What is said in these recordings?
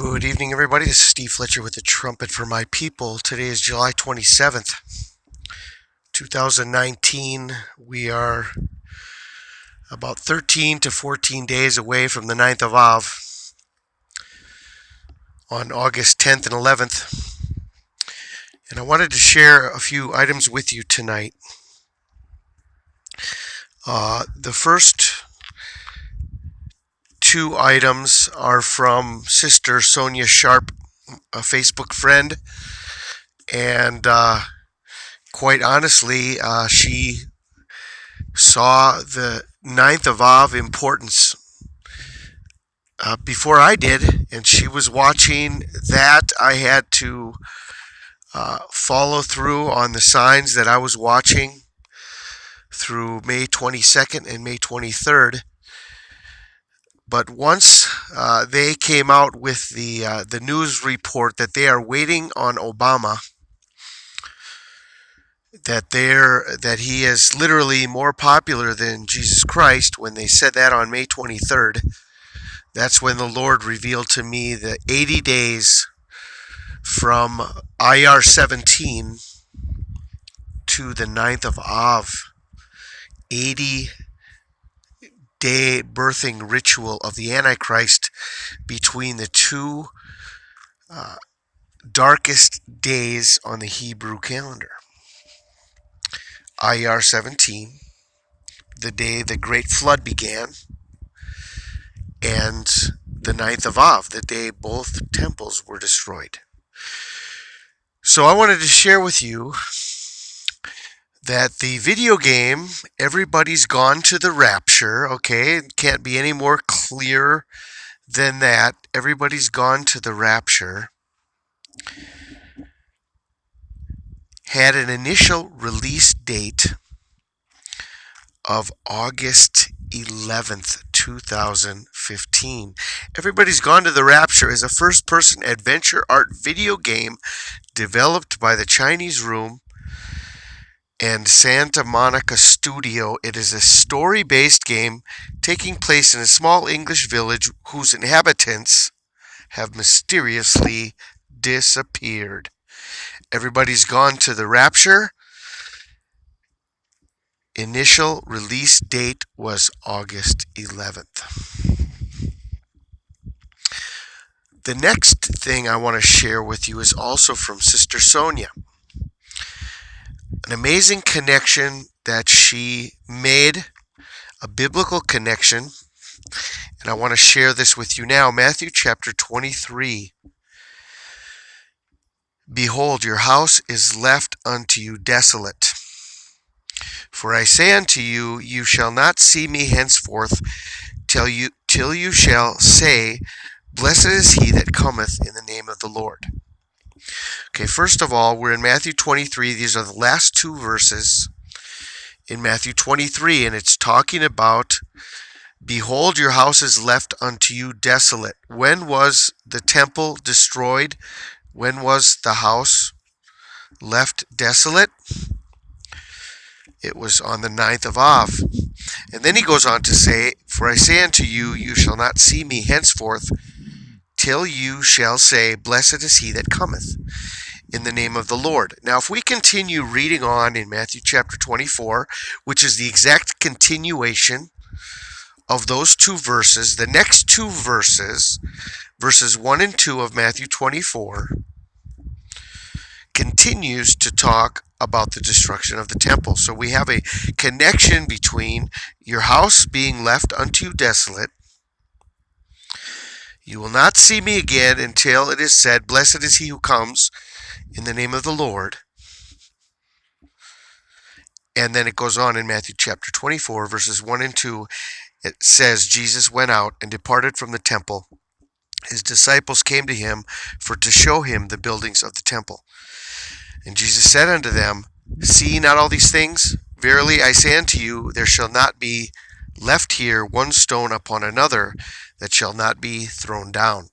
Good evening, everybody. This is Steve Fletcher with the Trumpet for My People. Today is July 27th, 2019. We are about 13 to 14 days away from the 9th of Av on August 10th and 11th. And I wanted to share a few items with you tonight. The first two items are from Sister Sonia Sharp, a Facebook friend, and quite honestly, she saw the 9th of Av importance before I did, and she was watching that. I had to follow through on the signs that I was watching through May 22nd and May 23rd. But once they came out with the news report that they are waiting on Obama, that he is literally more popular than Jesus Christ, when they said that on May 23rd, that's when the Lord revealed to me the 80 days from IR 17 to the 9th of Av, 80-day birthing ritual of the Antichrist between the two darkest days on the Hebrew calendar. IR 17, the day the great flood began, and the 9th of Av, the day both temples were destroyed. So I wanted to share with you that the video game, Everybody's Gone to the Rapture, okay, it can't be any more clear than that. Everybody's Gone to the Rapture had an initial release date of August 11th, 2015. Everybody's Gone to the Rapture is a first-person adventure art video game developed by the Chinese Room and Santa Monica Studio. It is a story-based game taking place in a small English village whose inhabitants have mysteriously disappeared. Everybody's Gone to the Rapture. Initial release date was August 11th. The next thing I want to share with you is also from Sister Sonia. An amazing connection that she made, a biblical connection, and I want to share this with you now. Matthew chapter 23. Behold, your house is left unto you desolate. For I say unto you, you shall not see me henceforth till you shall say, Blessed is he that cometh in the name of the Lord. Okay, first of all, we're in Matthew 23. These are the last two verses in Matthew 23, and it's talking about, behold, your house is left unto you desolate. When was the temple destroyed? When was the house left desolate? It was on the 9th of Av. And then he goes on to say, For I say unto you, you shall not see me henceforth, till you shall say, Blessed is he that cometh in the name of the Lord. Now, if we continue reading on in Matthew chapter 24, which is the exact continuation of those two verses, the next two verses, verses 1 and 2 of Matthew 24, continues to talk about the destruction of the temple. So we have a connection between your house being left unto you desolate. You will not see me again until it is said, Blessed is he who comes in the name of the Lord. And then it goes on in Matthew chapter 24, verses 1 and 2. It says, Jesus went out and departed from the temple. His disciples came to him for to show him the buildings of the temple. And Jesus said unto them, See ye not all these things? Verily I say unto you, there shall not be left here one stone upon another that shall not be thrown down.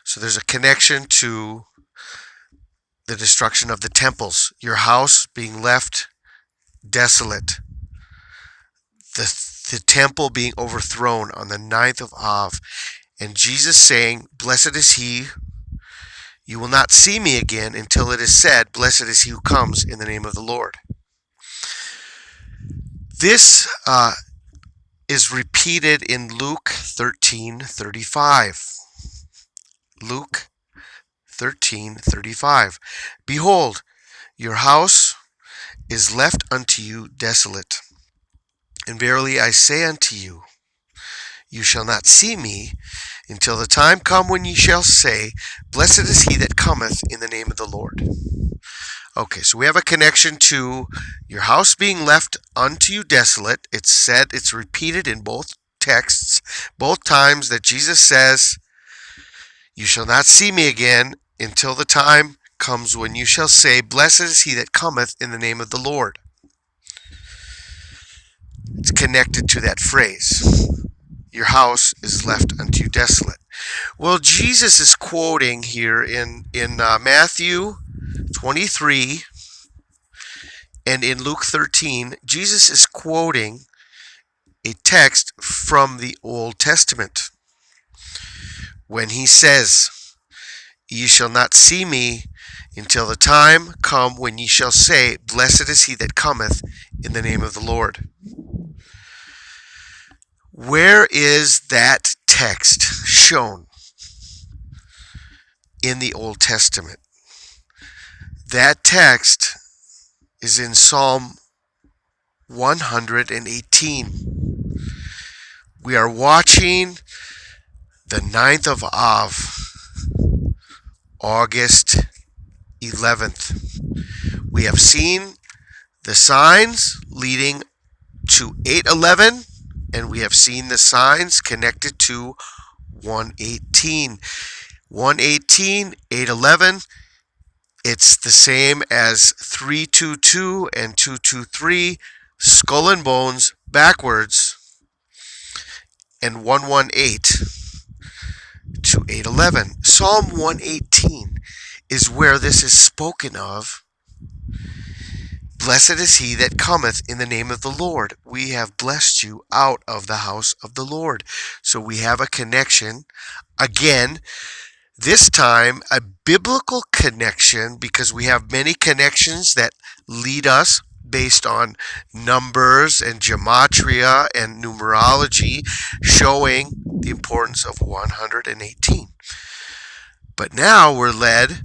So there's a connection to the destruction of the temples, your house being left desolate, the temple being overthrown on the 9th of Av. And Jesus saying, blessed is he, you will not see me again until it is said, blessed is he who comes in the name of the Lord. This is repeated in Luke 13:35. Luke 13:35. Behold, your house is left unto you desolate. And verily I say unto you, you shall not see me until the time come when ye shall say, blessed is he that cometh in the name of the Lord. Okay, so we have a connection to your house being left unto you desolate. It's said, it's repeated in both texts, both times that Jesus says, you shall not see me again until the time comes when you shall say, blessed is he that cometh in the name of the Lord. It's connected to that phrase. Your house is left unto you desolate. Well, Jesus is quoting here in Matthew 23 and in Luke 13, Jesus is quoting a text from the Old Testament when he says, ye shall not see me until the time come when ye shall say, blessed is he that cometh in the name of the Lord. Where is that text shown in the Old Testament? That text is in Psalm 118. We are watching the 9th of Av, August 11th. We have seen the signs leading to 8:11, and we have seen the signs connected to 118. 118, 8:11, it's the same as 322 and 223, skull and bones backwards, and 118 to 8:11. Psalm 118 is where this is spoken of. Blessed is he that cometh in the name of the Lord. We have blessed you out of the house of the Lord. So we have a connection. Again, this time a biblical connection, because we have many connections that lead us based on numbers and gematria and numerology, showing the importance of 118. But now we're led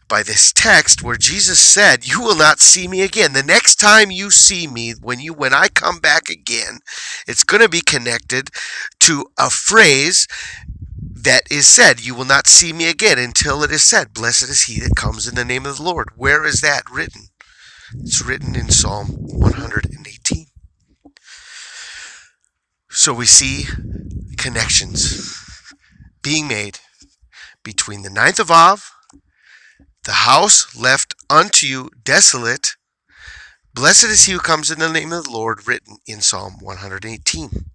by this text where Jesus said, you will not see me again. The next time you see me, when I come back again, it's going to be connected to a phrase that is said, you will not see me again until it is said, blessed is he that comes in the name of the Lord. Where is that written? It's written in Psalm 118. So we see connections being made between the 9th of Av, the house left unto you desolate, blessed is he who comes in the name of the Lord, written in Psalm 118.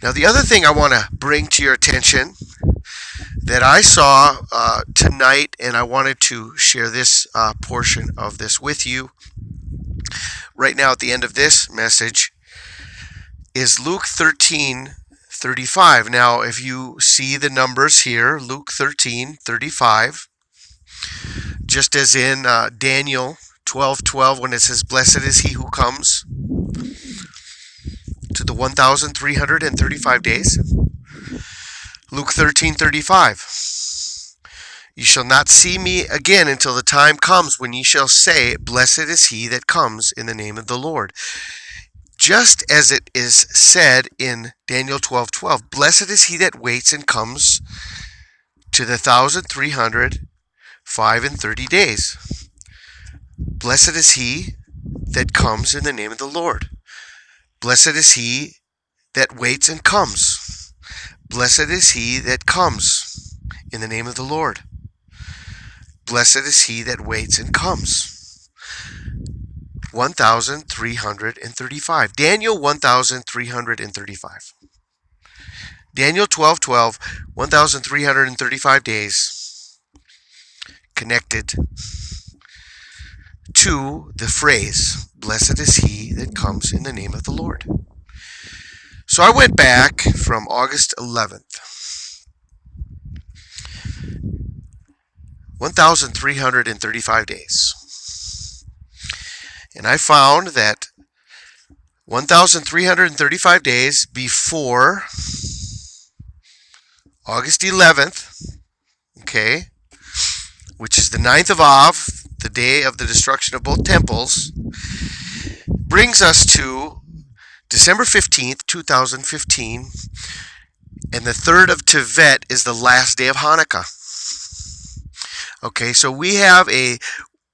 Now the other thing I want to bring to your attention that I saw tonight, and I wanted to share this portion of this with you right now at the end of this message, is Luke 13:35. Now if you see the numbers here, Luke 13:35, just as in Daniel 12:12, when it says, blessed is he who comes to the 1,335 days. Luke 13:35, ye shall not see me again until the time comes when ye shall say, blessed is he that comes in the name of the Lord. Just as it is said in Daniel 12:12, blessed is he that waits and comes to the 1,335 days. Blessed is he that comes in the name of the Lord. Blessed is he that waits and comes. Blessed is he that comes in the name of the Lord. Blessed is he that waits and comes. 1,335. Daniel 1,335. Daniel 12:12, 1,335 days connected to the phrase, blessed is he that comes in the name of the Lord. So I went back from August 11th. 1,335 days. And I found that 1,335 days before August 11th, okay, which is the 9th of Av, the day of the destruction of both temples, brings us to December 15th, 2015, and the 3rd of Tevet is the last day of Hanukkah. Okay, so we have a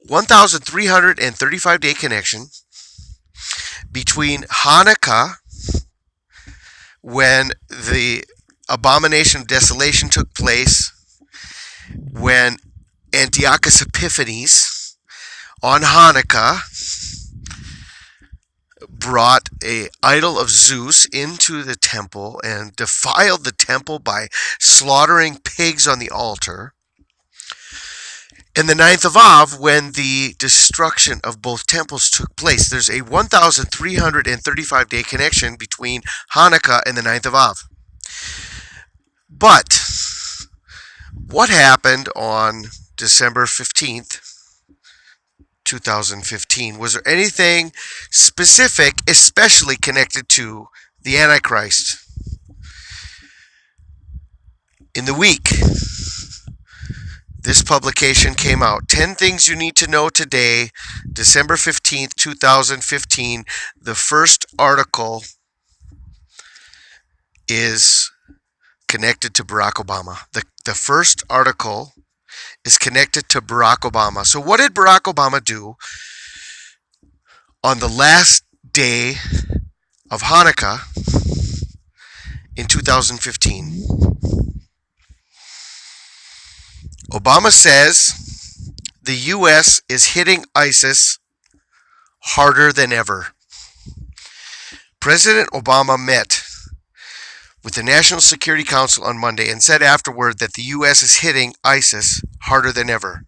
1,335 day connection between Hanukkah, when the abomination of desolation took place, when Antiochus Epiphanes on Hanukkah brought an idol of Zeus into the temple and defiled the temple by slaughtering pigs on the altar. And the 9th of Av, when the destruction of both temples took place. There's a 1,335 day connection between Hanukkah and the 9th of Av. But what happened on December 15th, 2015? Was there anything specific, especially connected to the Antichrist? In the week, this publication came out. 10 things you need to know today, December 15th, 2015. The first article is connected to Barack Obama. The first article is connected to Barack Obama. So what did Barack Obama do on the last day of Hanukkah in 2015? Obama says the U.S. is hitting ISIS harder than ever. President Obama met with the National Security Council on Monday and said afterward that the U.S. is hitting ISIS harder than ever.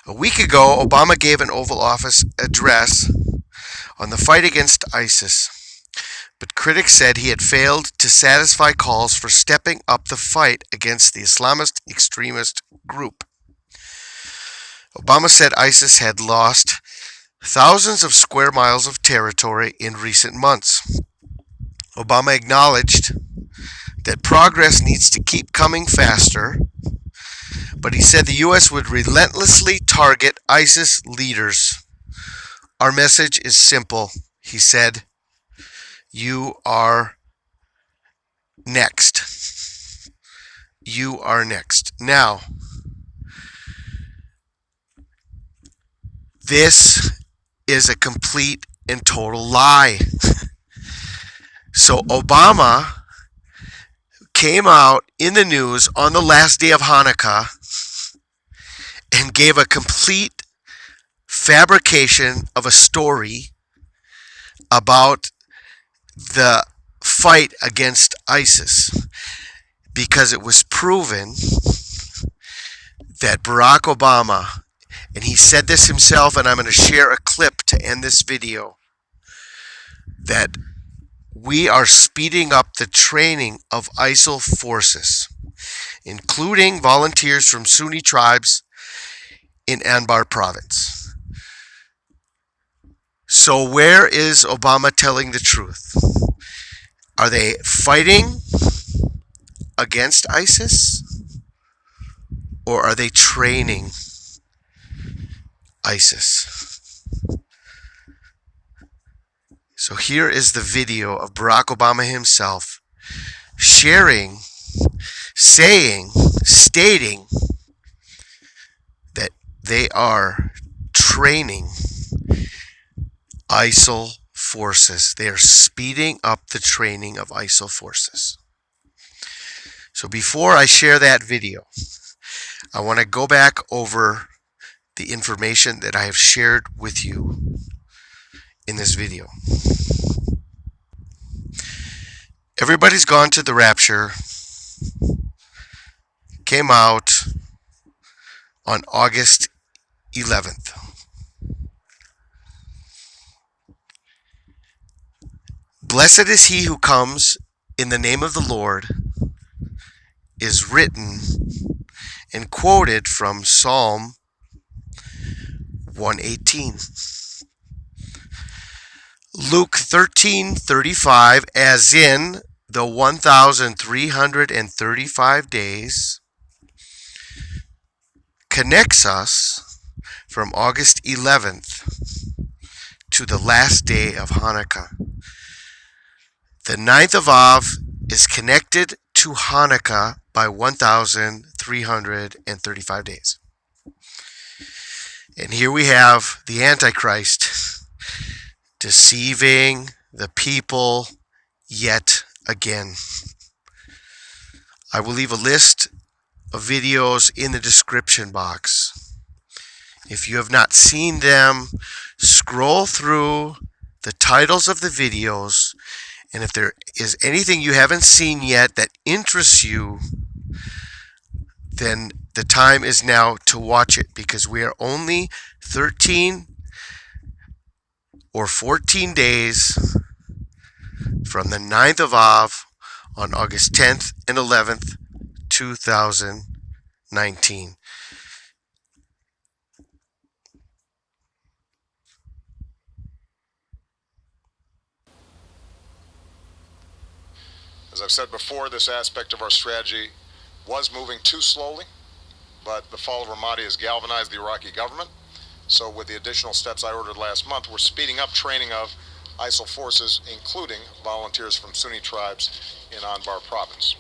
A week ago, Obama gave an Oval Office address on the fight against ISIS, but critics said he had failed to satisfy calls for stepping up the fight against the Islamist extremist group. Obama said ISIS had lost thousands of square miles of territory in recent months. Obama acknowledged that progress needs to keep coming faster, but he said the U.S. would relentlessly target ISIS leaders. Our message is simple, he said. You are next. You are next. Now, this is a complete and total lie. So Obama came out in the news on the last day of Hanukkah and gave a complete fabrication of a story about the fight against ISIS, because it was proven that Barack Obama, and he said this himself, and I'm going to share a clip to end this video, that we are speeding up the training of ISIL forces, including volunteers from Sunni tribes in Anbar province. So where is Obama telling the truth? Are they fighting against ISIS, or are they training ISIS? So here is the video of Barack Obama himself sharing, stating that they are training ISIL forces. They are speeding up the training of ISIL forces. So before I share that video, I want to go back over the information that I have shared with you in this video. Everybody's Gone to the Rapture came out on August 11th. Blessed is he who comes in the name of the Lord is written and quoted from Psalm 118. Luke 13:35, as in the 1,335 days, connects us from August 11th to the last day of Hanukkah. The 9th of Av is connected to Hanukkah by 1,335 days. And here we have the Antichrist deceiving the people yet again. I will leave a list of videos in the description box. If you have not seen them, scroll through the titles of the videos, and if there is anything you haven't seen yet that interests you, then the time is now to watch it, because we are only 13 or 14 days from the 9th of Av on August 10th and 11th, 2019. As I've said before, this aspect of our strategy was moving too slowly, but the fall of Ramadi has galvanized the Iraqi government. So with the additional steps I ordered last month, we're speeding up training of ISIL forces, including volunteers from Sunni tribes in Anbar province.